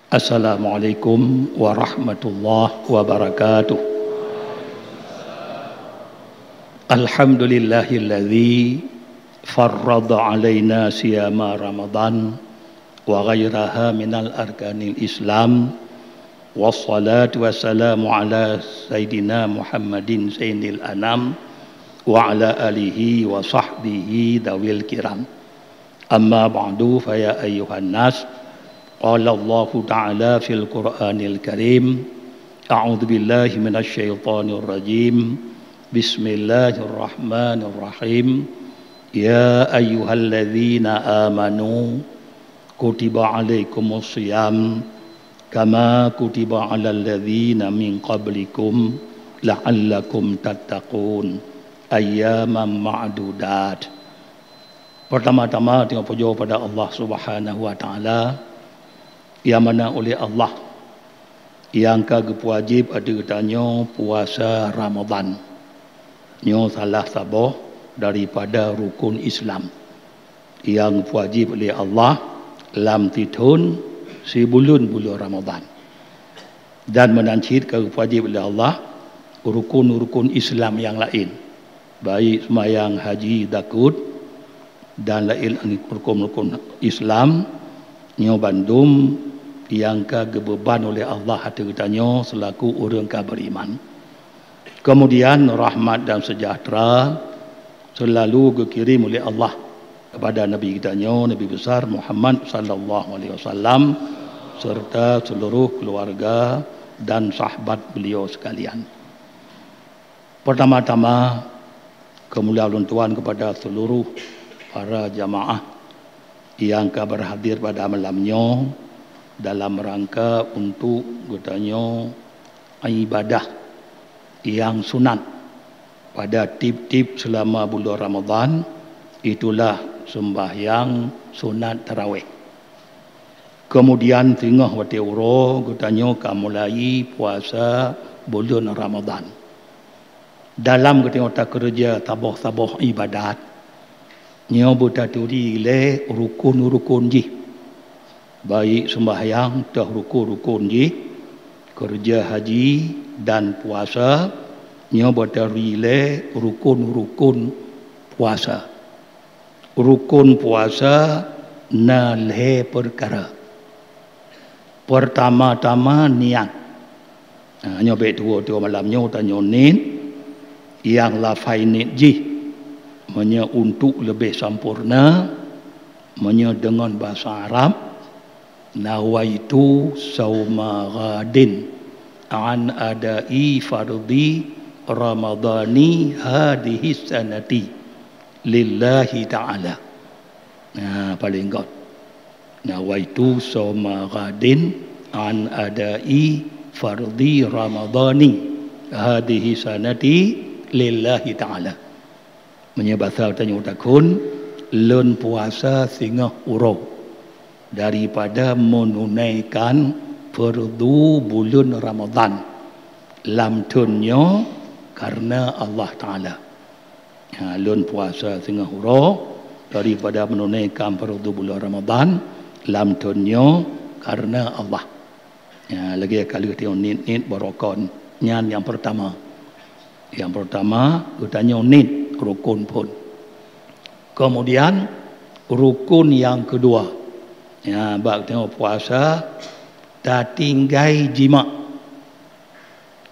Assalamualaikum warahmatullahi wabarakatuh. Alhamdulillahilladzi farrada alaina siyama Ramadan wa ghairaha minal arkanil Islam. Wassalatu wassalamu ala Sayyidina Muhammadin Sayyidil Anam wa ala alihi wa sahbihi dawil kiram. Amma ba'du fa ya ayyuhan nas. Qala Allah Ta'ala fil Qur'anil Karim. A'udzu billahi minasy syaithanir rajim. Bismillahirrahmanirrahim. Ya ayyuhalladzina amanu kutiba alaikumus shiyam kama kutiba alal ladzina min qablikum la'allakum tattaqun ayyaman ma'dudat. Pertama-tama kita puja pada Allah Subhanahu wa taala yang mana oleh Allah yang kagak wajib ada katanya puasa Ramadan. Nyo salah sabah daripada rukun Islam yang wajib oleh Allah dalam tahun si bulan Ramadan. Dan menancit kagak wajib oleh Allah rukun-rukun Islam yang lain. Baik sembahyang haji dakut dan lain rukun-rukun Islam nyo bandum yang kebeban oleh Allah hati katanya selaku orang beriman. Kemudian rahmat dan sejahtera selalu dikirim oleh Allah kepada Nabi kitanya, Nabi besar Muhammad sallallahu alaihi wasallam serta seluruh keluarga dan sahabat beliau sekalian. Pertama-tama kemuliaan Tuhan kepada seluruh para jamaah yang berhadir pada malamnya dalam rangka untuk katanya ibadah yang sunat pada tip-tip selama bulan Ramadan, itulah sembahyang sunat tarawih. Kemudian tengah waktu uro katanya mulai puasa bulan Ramadan. Dalam katanya kerja tabah-tabah ibadat nyo bertaturi le rukun-rukun ji. Baik sembahyang dah rukun-rukun ji, kerja haji dan puasa nyo bertaturi le rukun-rukun puasa. Rukun puasa na le perkara. Pertama-tama niat. Nyo baik tua malam nyo tanya nin yang lafai nit ji. Menya untuk lebih sempurna, menya dengan bahasa Arab, nawaitu sauma ghadin an adai fardhi ramadhani hadhihi sanati lillahi ta'ala. Nah, paling god. Nawaitu sauma ghadin an adai fardhi ramadhani hadhihi sanati lillahi ta'ala. Menyebasal tanya utakun len puasa singa urau daripada menunaikan fardu bulan Ramadan lam tunyo karena Allah Ta'ala. Len puasa singa urau daripada menunaikan fardu bulan Ramadan lam tunyo karena Allah. Lagi kali kita nit barakon nyan yang pertama. Yang pertama katanya nit rukun pun. Kemudian rukun yang kedua, bab tengok puasa tak tinggai jima.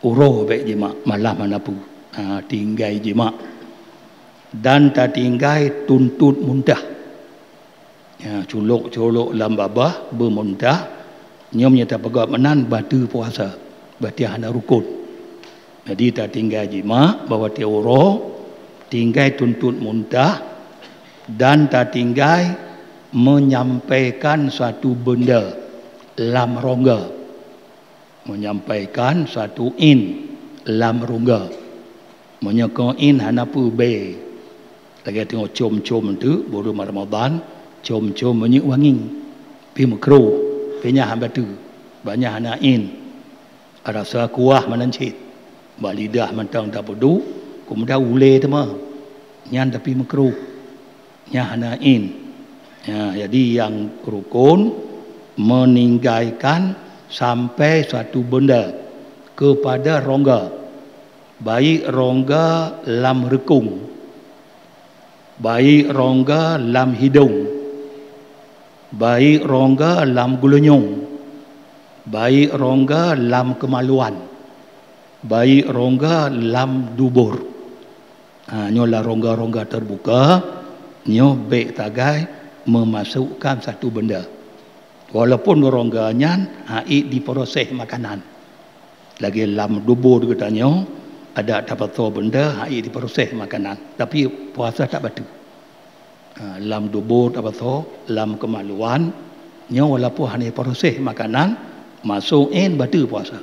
Uroh baik jima malam mana pun. Tinggai jima. Dan tak tinggai tuntut muntah. Culuk-culuk lambabah bermuntah. Nyom nyata pegat menan batu puasa. Berarti hana rukun. Jadi tak tinggai jima bahawa dia uroh, tinggai tuntut muntah dan tak tinggai menyampaikan suatu benda lam rongga. Menyampaikan suatu in lam rongga. Menyokong in hanapu be. Lagi tengok com-com tu baru Ramadan, com-com menyuk wangi. Pi makro, pi nya hambatu. Banyak hana in. Rasa kuah menancit. Balidah mentang tak pedu, kemudian ule tu mah. nyan tapi makruh, nya hanain. Jadi yang rukun meninggalkan sampai satu benda kepada rongga, baik rongga lam rekung, baik rongga lam hidung, baik rongga lam gulanyung, baik rongga lam kemaluan, baik rongga lam dubur. Nyolah rongga-rongga terbuka, nyo baik tagai memasukkan satu benda. Walaupun rongganya diproses makanan. Lagi lam dubur katanya ada dapat benda diproses makanan. Tapi puasa tak batu. Lam dubur dapat lam kemaluan, nyo walaupun hanya proses makanan masuk batu puasa.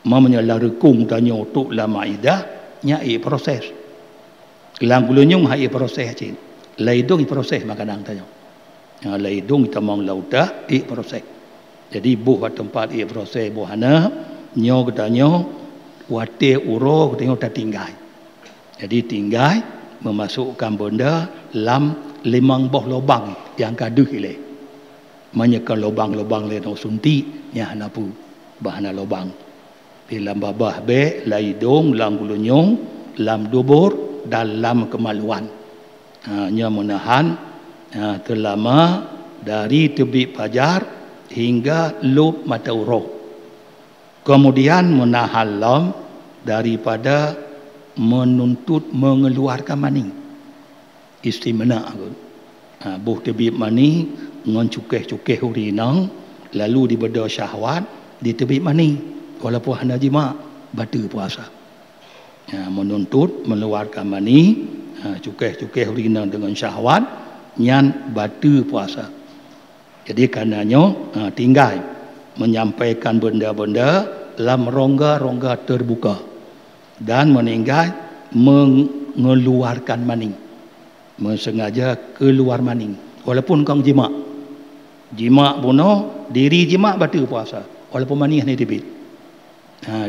Mamanya larikung tanya tuk lam maidah nya proses. Lam gulanyung proses cin. Laidung proses makanan tanya. Laidung tamang laudah proses. Jadi buah tempat proses buahana nyo katanya wate uro katanya dah tinggal. Jadi tinggal memasukkan benda lam limang boh lubang yang kaduh ile. Menyekan lubang-lubang le no sunti nya hanapu bahana lubang. Di lam babah be laidung lam gulanyung lam dubur dalam kemaluan. Nya menahan terlama dari terbit fajar hingga lub mata uroh. Kemudian menahan lam daripada menuntut mengeluarkan mani. Istimna buh terbit mani ngon cukeh-cukeh urinang lalu dibeda syahwat di terbit mani walaupun hana jima batu puasa. Menuntut mengeluarkan mani, cukeh-cukeh urina dengan syahwat nyan batu puasa. Jadi karenanya tinggal menyampaikan benda-benda dalam rongga-rongga terbuka dan meninggal mengeluarkan mani, mensengaja keluar mani walaupun kau jima bunuh diri jima batu puasa walaupun mani hanya dibit.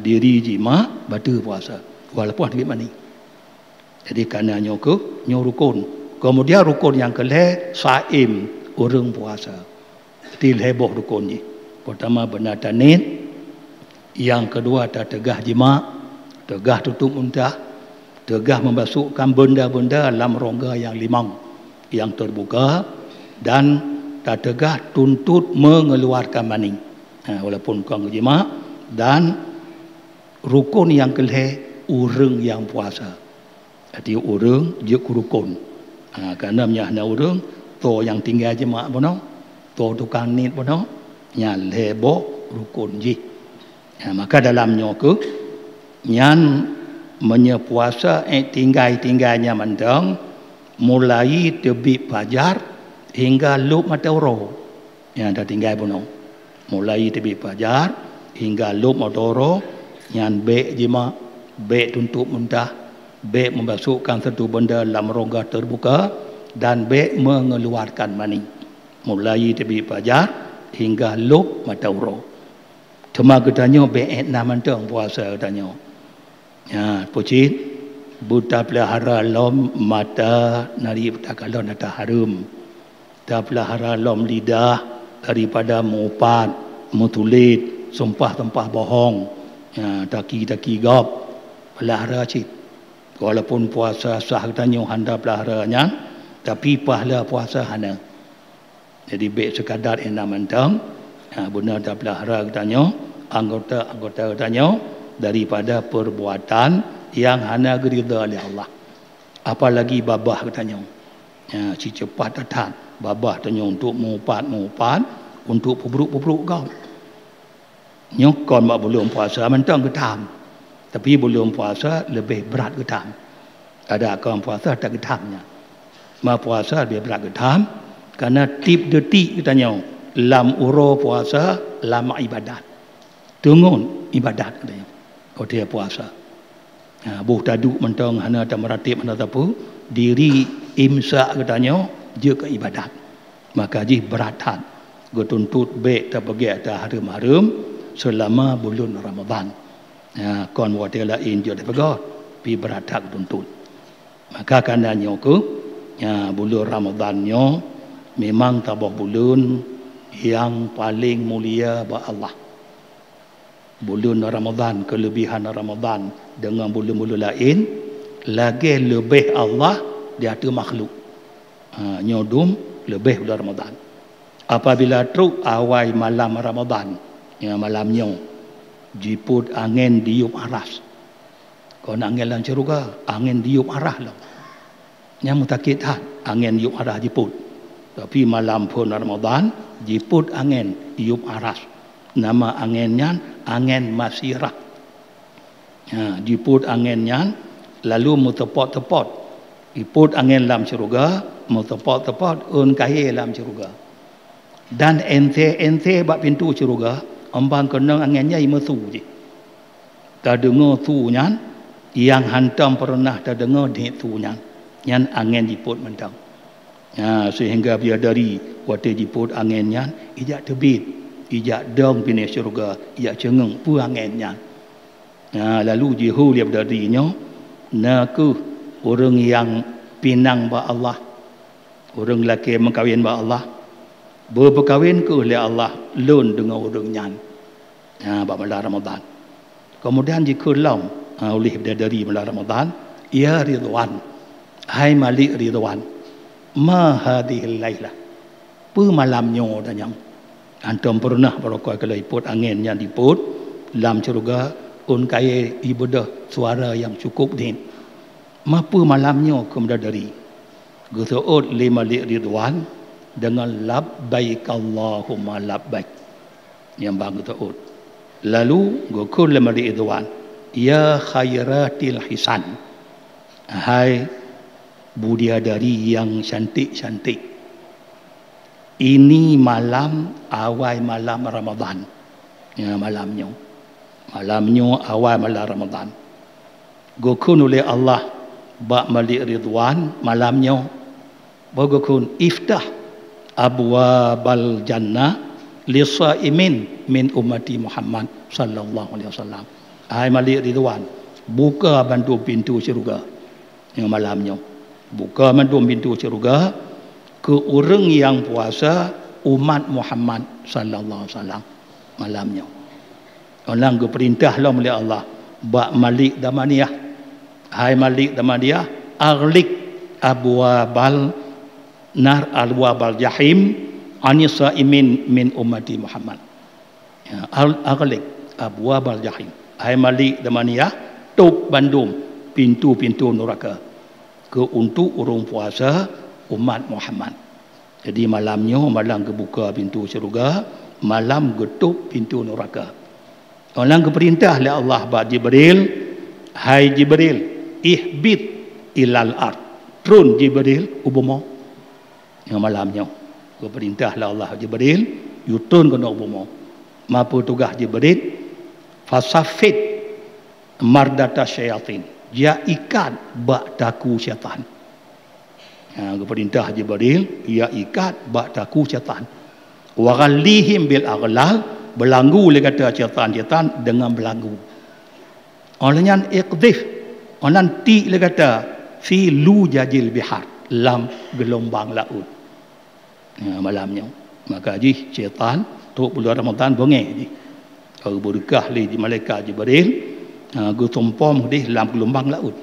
Diri jima batu puasa walaupun dibit mani. Jadi kerana nyo rukun. Kemudian rukun yang kelih saim, orang puasa. Til heboh rukun ni. Pertama benar tanit, yang kedua tak tegah jima, tegah tutup muntah, tegah memasukkan benda-benda dalam rongga yang limang yang terbuka dan tak tegah tuntut mengeluarkan mani. Walaupun kau jima. Dan rukun yang kelih orang yang puasa. Jadi orang je rukun. Kerana menyahna orang to yang tinggal jemaah bono, to tukang nit bono, nya lebo rukun ji. Maka dalamnya ke nyan menyepuasa tinggal-tinggalnya mandang mulai terbit fajar hingga lub mata uro. Yang dah tinggal bono. Mulai terbit fajar hingga lub mata uro nyan bek jemaah baik tuntut muntah, baik memasukkan satu benda dalam rongga terbuka dan baik mengeluarkan mani mulai terbit fajar hingga lub mata uro. Cuma katanya baik namantang puasa katanya. Pucit buta pelihara lom mata nari takalon nata harum. Ta pelihara lom lidah daripada mupat, mutulit, sumpah-sumpah bohong. Taki-taki gop pelihara cik. Walaupun puasa sah katanya handa peliharanya, tapi pahala puasa hana. Jadi baik sekadar enam mentang, benar tak pelihara katanya, anggota katanya daripada perbuatan yang hana gerida oleh Allah. Apalagi babah katanya. Si cepat datang. Babah katanya untuk mengupat, untuk pubruk-pubruk kau. Nyokon mak belum puasa mentang getam. Tapi belum puasa lebih berat getam. Ada kaum puasa tak getamnya. Ma puasa lebih berat getam karena tip detik katanya lam uro puasa lama ibadat. Tungun ibadat katanya. Kalau dia puasa. Buh taduk mentang hana tak meratib hana tapu diri imsak katanya je ke ibadat. Maka ji berat. Getuntut baik tak pergi atas harum-harum selama bulan Ramadan. Kon wadah lain je dah pegang pi beratak tuntut. Maka karenanya ke bulan Ramadannya memang tabah bulan yang paling mulia bagi Allah. Bulan Ramadan, kelebihan Ramadan dengan bulan-bulan lain lagi lebih Allah di atas makhluk. Nyodum lebih bulan Ramadan. Apabila truk awal malam Ramadan, malamnya jiput angin diup aras. Kau nak angin dalam syurga, angin diup arah lah. Yang mutakidah angin diup arah jiput. Tapi malam pun Ramadan jiput angin diup aras. Nama anginnya angin masirah. Jiput anginnya lalu mutepot-tepot. Jiput angin dalam syurga, mutepot-tepot kaya dalam syurga. Dan ente bak pintu syurga, ambang kena anginnya imesu je. Tak dengar tunya, yang hantam pernah tak dengar di tunya. Yang angin jiput mentang. Sehingga biadari waktu jiput anginnya, ijak terbit. Ijak dong pindah syurga, ijak cengeng pu anginnya. Lalu jihu liap darinya, naku orang yang pinang ba Allah. Orang lelaki mengkawin ba Allah. Berkahwin ke oleh Allah lun dengan orangnya. Ba malam Ramadan. Kemudian jika lam oleh dari malam Ramadan, ya Ridwan. Hai Malik Ridwan. Ma hadhil lailah. Pu malamnya danyang. Antum pernah berokoi kalau iput angin yang diput dalam syurga kaya ibadah suara yang cukup din. Mapa malamnya kemudian dari Gusu'ud lima Ridwan dengan labbaik Allahumma labbaik yang bang Gusu'ud. Lalu gukul lima Ridwan, ya khairatil hisan. Hai budiadari yang cantik-cantik. Ini malam awal malam Ramadan. Malamnya awal malam Ramadan. Gukun oleh Allah bak Malik Ridwan malamnya. Bagukun iftah abwabal jannah lisaimin min ummati Muhammad sallallahu alaihi wasallam. Hai Malik Ridwan, buka bantu pintu syurga. Malamnya buka bantu pintu syurga ke orang yang puasa umat Muhammad sallallahu alaihi wasallam malamnya. Orang ke perintah lah oleh Allah bak Malik Damaniyah. Hai Malik Damaniyah, aghliq abwabal nar alwabal jahim anisa imin min ummati Muhammad. Aghliq abwabal jahim. Hai Malik Damaniyah, tutup bandung pintu-pintu neraka ke untuk orang puasa umat Muhammad. Jadi malamnya malam kebuka pintu syurga, malam getup pintu neraka. Orang keperintah oleh Allah bak Jibril, hai Jibril, ihbit ilal ard. Turun Jibril ubuma. Yang malamnya keperintah oleh Allah Jibril, yutun ke ubuma. Mapa tugas Jibril? Fasafid mardata syayatin. Dia ikat bak taku syaitan. Keperintah Jibril, ia ikat bak taku syaitan. Wa ghallihim bil aghlal, belanggu le kata syaitan dengan belanggu. Olehnya iqdhif, orang ti le kata fi lujajil bihar, lam gelombang laut. Malamnya maka ji syaitan tu bulan Ramadan bengeh ni. Kalau berkah li di malaikat Jibril, gu tumpom di dalam gelombang laut.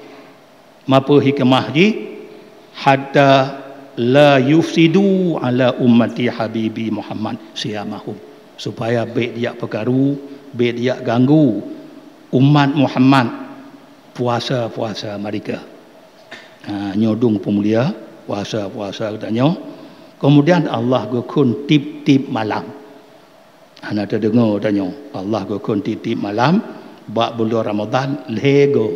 Mapa hikmah ji? Hatta la yufsidu ala ummati habibi Muhammad siyamahum, supaya baik dia perkaru, baik dia ganggu umat Muhammad puasa-puasa mereka. Nyodung pemulia puasa-puasa katanya. Kemudian Allah gukun tip-tip malam. Anda terdengar tanya, Allah gukun tip-tip malam bak bulan Ramadan lego.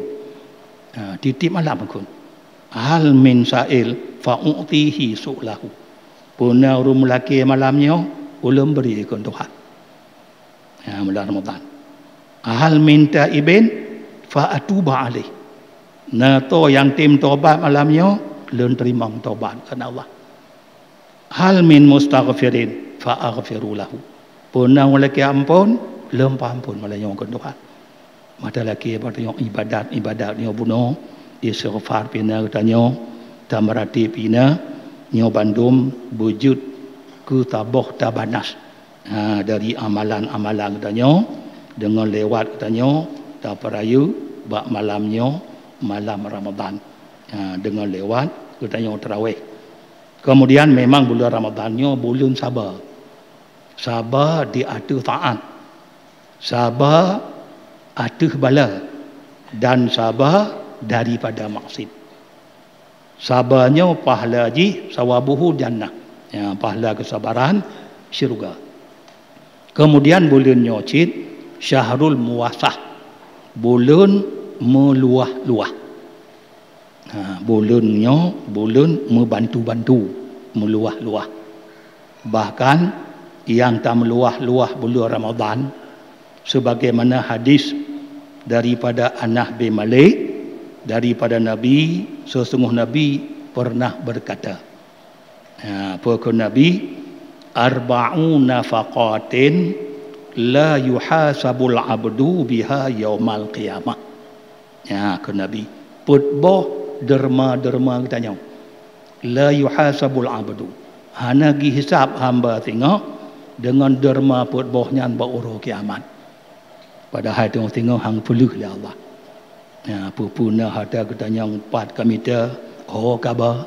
Tip-tip malam gukun. Hal min sa'il fa'u'tihi su'lahu. Puna orang lelaki malamnya ulum beri ikon Tuhan. Bulan Ramadan. Hal min ta'ibin fa'atuba alaih. Nato yang tim tobat malamnya lun terima tobat kerana Allah. Hal min mustaghfirin fa'aghfiru lahu. Puna orang lelaki ampun lum ampun malamnya ikon Tuhan. Mata lelaki yang ibadat ni bunuh istighfar pina katanya tamarati pina nyo bandum wujud ke taboh tabanas dari amalan-amalan katanya dengan lewat katanya ta perayu bak malamnya malam Ramadan dengan lewat katanya tarawih. Kemudian memang bulan Ramadannya bulan sabar. Sabar di atas taat. Sabar atas bala dan sabar daripada maksiat. Sabarnya pahala ji sawabuhu jannah. Pahala kesabaran syurga. Kemudian bulan nyocit syahrul muwasah. Bulan meluah-luah. Bulannya bulan membantu-bantu, meluah-luah. Bahkan yang tak meluah-luah bulan Ramadan sebagaimana hadis daripada Anas bin Malik daripada Nabi, sesungguh Nabi pernah berkata, pokok Nabi, arba'una faqatin la yuhasabul abdu biha yaumal qiyamah. Ke Nabi putboh derma-derma katanya la yuhasabul abdu hana gi hisab hamba tengok dengan derma putbohnya ba uro kiamat. Padahal tengok hang perlu oleh Allah. Pupuna ada katanya 4 kamita kabar.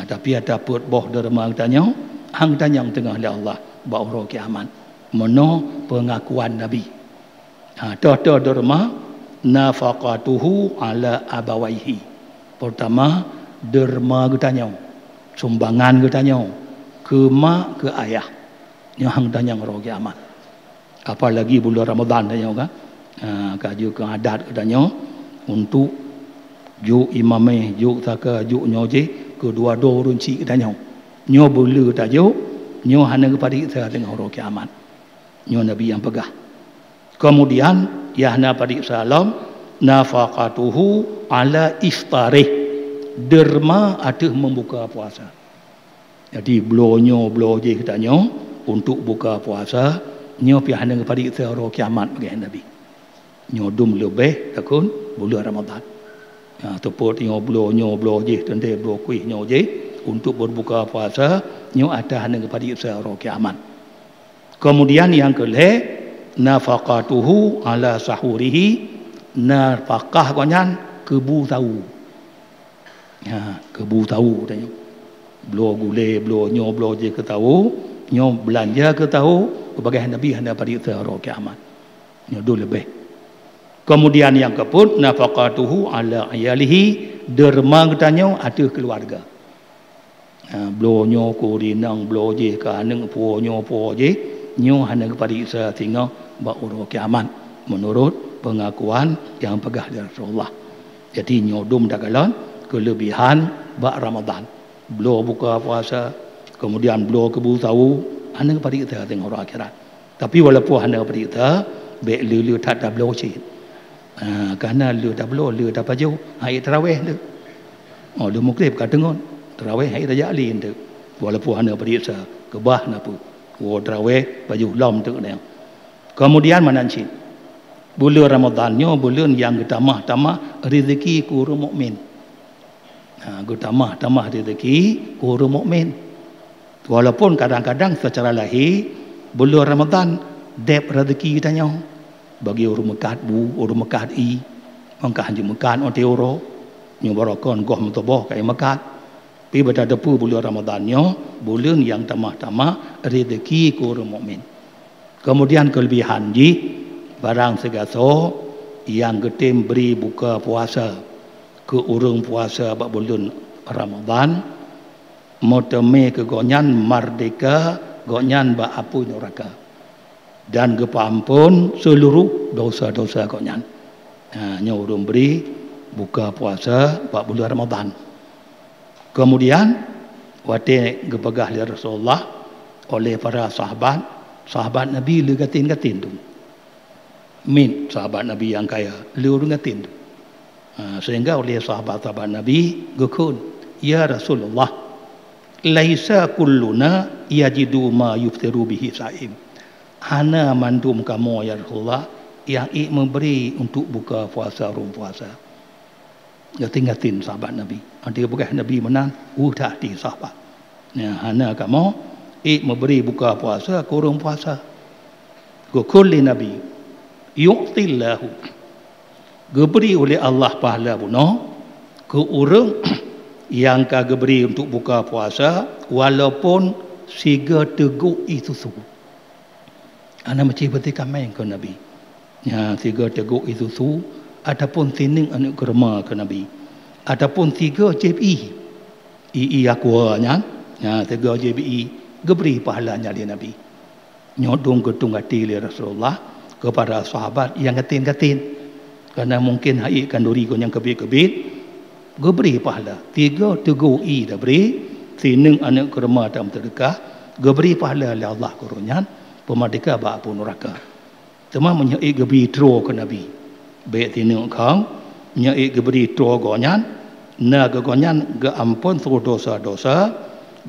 Tapi ada putboh derma katanya hang tanya tengah oleh Allah ba uro kiamat. Mono pengakuan Nabi. Dah derma nafaqatuhu ala abawaihi. Pertama derma katanya sumbangan katanya ke mak ke ayah yang hang tanya ro kiamat. Apalagi bulan Ramadan tanya kan kaju ke adat katanya untuk juk imameh juk taka juk nyoje kedua do runci katanya nyo bulu tajuk nyo hana kepada kita tengah ro kiamat. Nyo Nabi yang pegah. Kemudian yahna pada salam nafaqatuhu ala iftarih, derma ada membuka puasa. Jadi blonyo je katanya untuk buka puasa nyo pihana kepada kita ro kiamat bagi Nabi. Nyo dum lebih takun bulan Ramadan. Teput nyo blonyo je tende blo kuih nyo je untuk berbuka puasa nyo ada hana kepada kita ro kiamat. Kemudian yang kelih nafaqatuhu ala sahurihi, nafkah konyan kebu tahu. Kebu tahu tanya. Blo gule, blo nyo, blo je ke tahu, nyo belanja ke tahu, sebagai Nabi hanya pada ro kiamat. Nyo do lebih. Kemudian yang keput nafaqatuhu ala ayalihi, derma katanya ada keluarga. Blo nyo ko rinang, blo je ka neng po nyo je, nyo hanya kepada isa tinggal ba ro kiamat menurut pengakuan yang pegah dari Rasulullah. Jadi nyodum dagalan kelebihan bak Ramadan. Beliau buka puasa, kemudian beliau kebu tahu, hanya kepada kita tengok orang akhirat. Tapi walaupun hanya kepada kita, baik lulu tak ada beliau cik. Kerana lulu tak beliau, lulu tak baju, hari terawih tu. Lulu mukrib kat tengok, terawih hari raya alin tu. Walaupun hanya kepada kita, kebah napa. Terawih baju lam tu. Kemudian mana cik? Bulan Ramadannya bulan yang tamah-tamah rezeki kuru mukmin. Tamah rezeki kuru mukmin. Walaupun kadang-kadang secara lahir bulan Ramadan dep rezeki tanya bagi orang Mekah orang Mekah mangkah je Mekah on teoro nyo barakon goh metoboh kai Mekah. Pi pada depu bulan Ramadannya bulan yang tamah-tamah rezeki kuru mukmin. Kemudian kelebihan ji barang segaso yang getim beri buka puasa ke urung puasa bak bulan Ramadan moteme ke gonyan merdeka gonyan bak apu neraka dan kepampun seluruh dosa-dosa gonyan. Nyo urung beri buka puasa bak bulan Ramadan. Kemudian wate gepegah li Rasulullah oleh para sahabat Nabi legatin-gatin tu. Min sahabat Nabi yang kaya lu ngatin. Sehingga oleh sahabat-sahabat Nabi gukun, ya Rasulullah, laisa kulluna yajidu ma yuftiru bihi saim. Hana mandum kamu ya Rasulullah yang memberi untuk buka puasa rum puasa. ngatin sahabat Nabi. Dia bukan Nabi menan, tak di sahabat. Hana kamu memberi buka puasa, kurang puasa. Kulli Nabi yu'tillahu, diberi oleh Allah pahala bunuh ke orang yang kagak beri untuk buka puasa walaupun siga teguk itu suku. Ana macam betul main ke Nabi. Siga teguk itu suku ataupun tining anak kerma ke Nabi. Ataupun tiga JBI. Akuanya. Tiga JBI geberi pahalanya di Nabi. Nyodong gedung hati li Rasulullah kepada sahabat yang ngatin-ngatin. Karena mungkin hai kanduri yang kebit-kebit geberi pahala. Tiga tegui dah beri, tining anak kerma dalam terdekat, geberi pahala oleh Allah kurunyan, pemerdeka bak pun neraka. Cuma menyai geberi tro ke Nabi. Baik tining kau, menyai geberi tro gonyan, na gonyan ge ampun seluruh dosa-dosa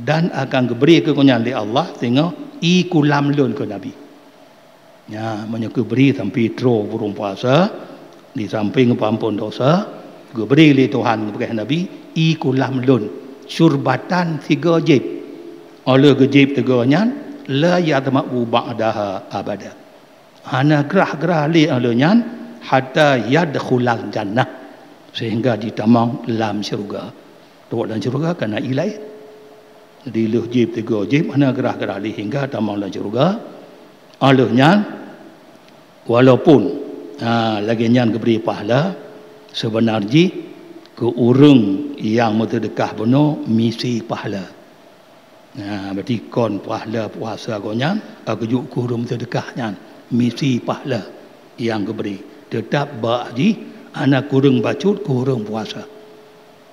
dan akan geberi ke gonyan oleh Allah tengok ikulam lun ke Nabi. Menyai geberi sampai tro burung puasa di samping ampun dosa. Beri oleh Tuhan kepada Nabi ikulam lun syurbatan 3 jib oleh gejib 3-nya la yadma'u ba'daha abada. Hana gerah-gerah li alenya hatta yadkhulal jannah, sehingga ditamang dalam syurga. Tok dalam syurga kena ilai. Jadi leh jib 3 jib hana gerah-gerah li hingga tamang dalam syurga. Alehnya walaupun lagi nyan beri pahala sebenarnya ke orang yang merdekah benar misi pahala. Berarti kon pahala puasa gonya aku kurung sedekahnya misi pahala yang diberi. Tetap bagi anak kurung bacut kurung puasa.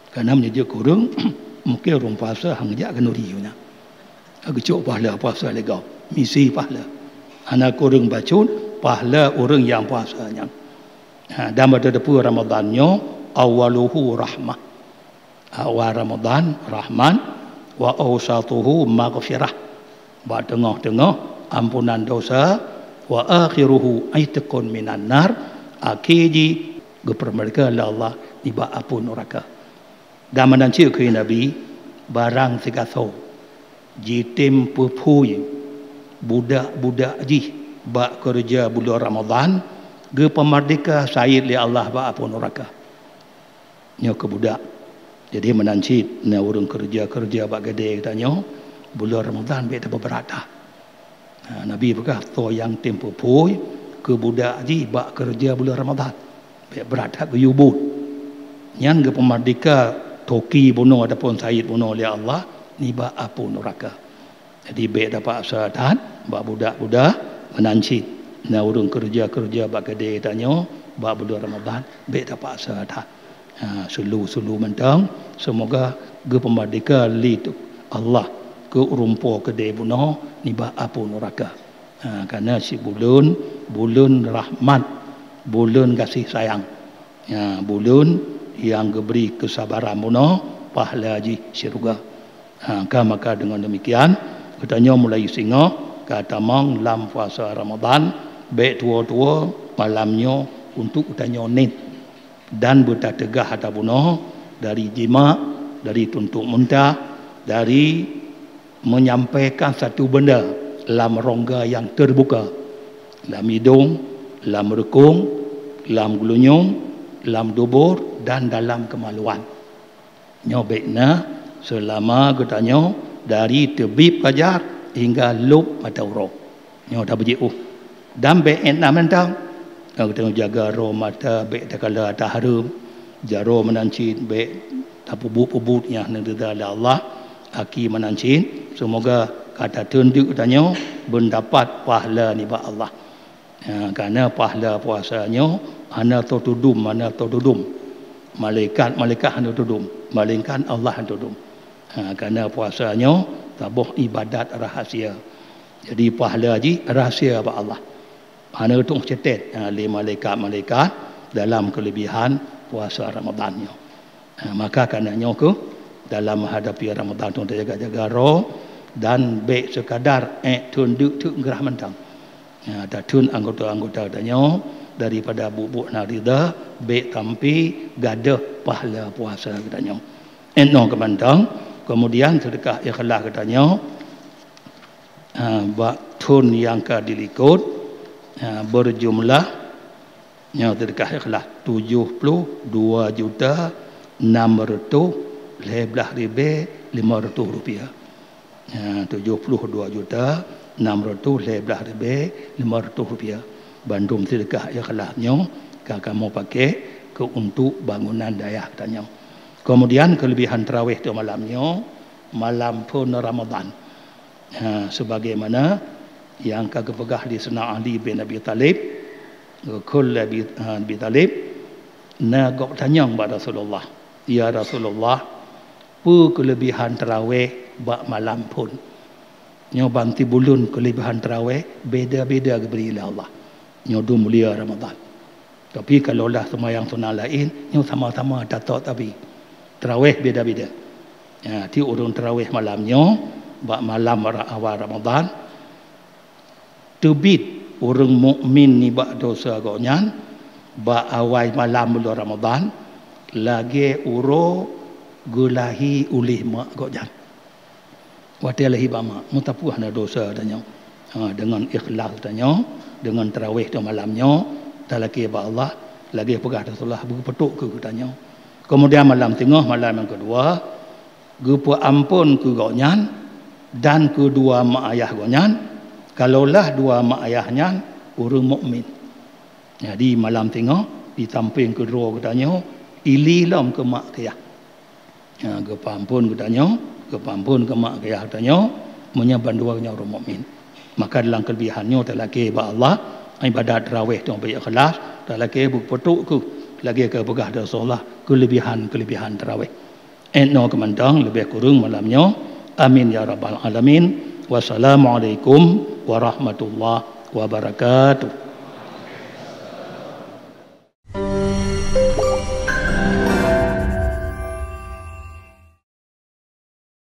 Karena menjadi kurung mungkin orang puasa hanya akan nuriunya. Aku cuk pahala puasa legau misi pahala. Anak kurung bacut pahala orang yang puasanya. Dan pada depan Ramadannya awaluhu rahmah. Awal Ramadan rahman wa awsatuhu maghfirah. Ba tengah-tengah ampunan dosa wa akhiruhu aitqun minan nar. Akhirnya gepermereka Allah tiba apun neraka. Dan menanci ke Nabi barang segaso jitim pupui budak-budak ji ba kerja bulan Ramadan ge pemerdeka syahid li Allah ba apun neraka. Nyo ke budak. Jadi menanci na urang kerja ba gede katanya bulan Ramadan be tak berata. Nabi berkah to yang tempo pui ke budak ji ba kerja bulan Ramadan. Be berata ke yubut. Yang ge pemerdeka toki bunuh ataupun syahid bunuh li Allah ni ba apun neraka. Jadi be dapat syahadat ba budak-budak menanci na urang kerja bak gede tanya bak bulan Ramadan be dapat syahadat. Sulu mentang semoga ge pemerdeka li Allah ke urumpo gede bunuh ni bak apun neraka. Karena si bulan rahmat, bulan kasih sayang. Bulan yang diberi kesabaran bunuh pahala ji syurga. Maka dengan demikian katanya mulai singa kata mang lam puasa Ramadan baik tua-tua malamnya untuk utanya nit dan bertegah hata bunuh dari jima, dari tuntut muntah, dari menyampaikan satu benda dalam rongga yang terbuka, dalam hidung, dalam rekung, dalam gulunyung, dalam dubur dan dalam kemaluan. Nyobekna selama katanya dari tebib fajar hingga lub mata urang. Nyo dah berjiu. Dan baik nak mentang kita tengok jaga roh mata baik tak kala tahrim jaro menancin baik tak pubut-pubut yang nededa Allah aki menancin semoga kata tunduk tanya mendapat pahala ni ba Allah. Karena pahala puasanya ana tudum mana tudum malaikat hanya tudum malaikat Allah hanya tudum. Karena puasanya tabuh ibadat rahasia. Jadi pahala ji rahsia ba Allah. Hanya itu cetet oleh malaikat dalam kelebihan puasa Ramadannya. Maka karenanya ke dalam menghadapi Ramadan tu jaga-jaga roh dan baik sekadar tunduk tu gerah mentang. Ada tun anggota-anggota tanya daripada bubuk narida baik tampi gadah pahala puasa katanya. Eno kemandang. Kemudian sedekah ikhlas katanya tun yang kadilikut berjumlah yang sedekah ikhlas 72,611,500 rupiah. 72,611,500 rupiah. Bandung sedekah ikhlasnya kamu pakai ke untuk bangunan daya katanya. Kemudian kelebihan tarawih tu malamnya malam pun Ramadan. Sebagaimana yang kagak pegah di Sena Ali bin Abi Talib, kul Abi Talib nak tanya kepada Rasulullah, ya Rasulullah, apa kelebihan tarawih bak malam pun? Nyo banti bulun kelebihan tarawih beda-beda kepada Allah. Nyo du mulia Ramadan. Tapi kalau lah sembahyang sunat lain, nyo sama-sama datuk tapi tarawih beda-beda. Ti urung tarawih malamnya bak malam awal Ramadan. Tebit orang mukmin ni bak dosa gonyan bak awal malam bulan Ramadan lagi uro gulahi ulih mak gonyan. Watilahi bama mutapuh na dosa tanya. Dengan ikhlas tanya, dengan tarawih tu malamnya talaki ba Allah lagi pegah Rasulullah berpetuk ke tanya. Kemudian malam tengah, malam yang kedua, gupu ampun ke gonyan dan kedua mak ayah gonyan. Kalaulah dua mak ayahnya orang mukmin. Jadi malam tengah di samping kedua katanya ililam ke mak ayah. Gupu ampun katanya, gupu ampun ke mak ayah katanya menyaban duanya orang mukmin. Maka dalam kelebihannya terlaki ba Allah ibadat tarawih tu baik ikhlas, terlaki berpetuk ke lagi ke pegah Rasulullah kelebihan tarawih. Eno kemandang lebih kurang malamnya. Amin ya rabbal alamin. Wassalamualaikum warahmatullahi wabarakatuh.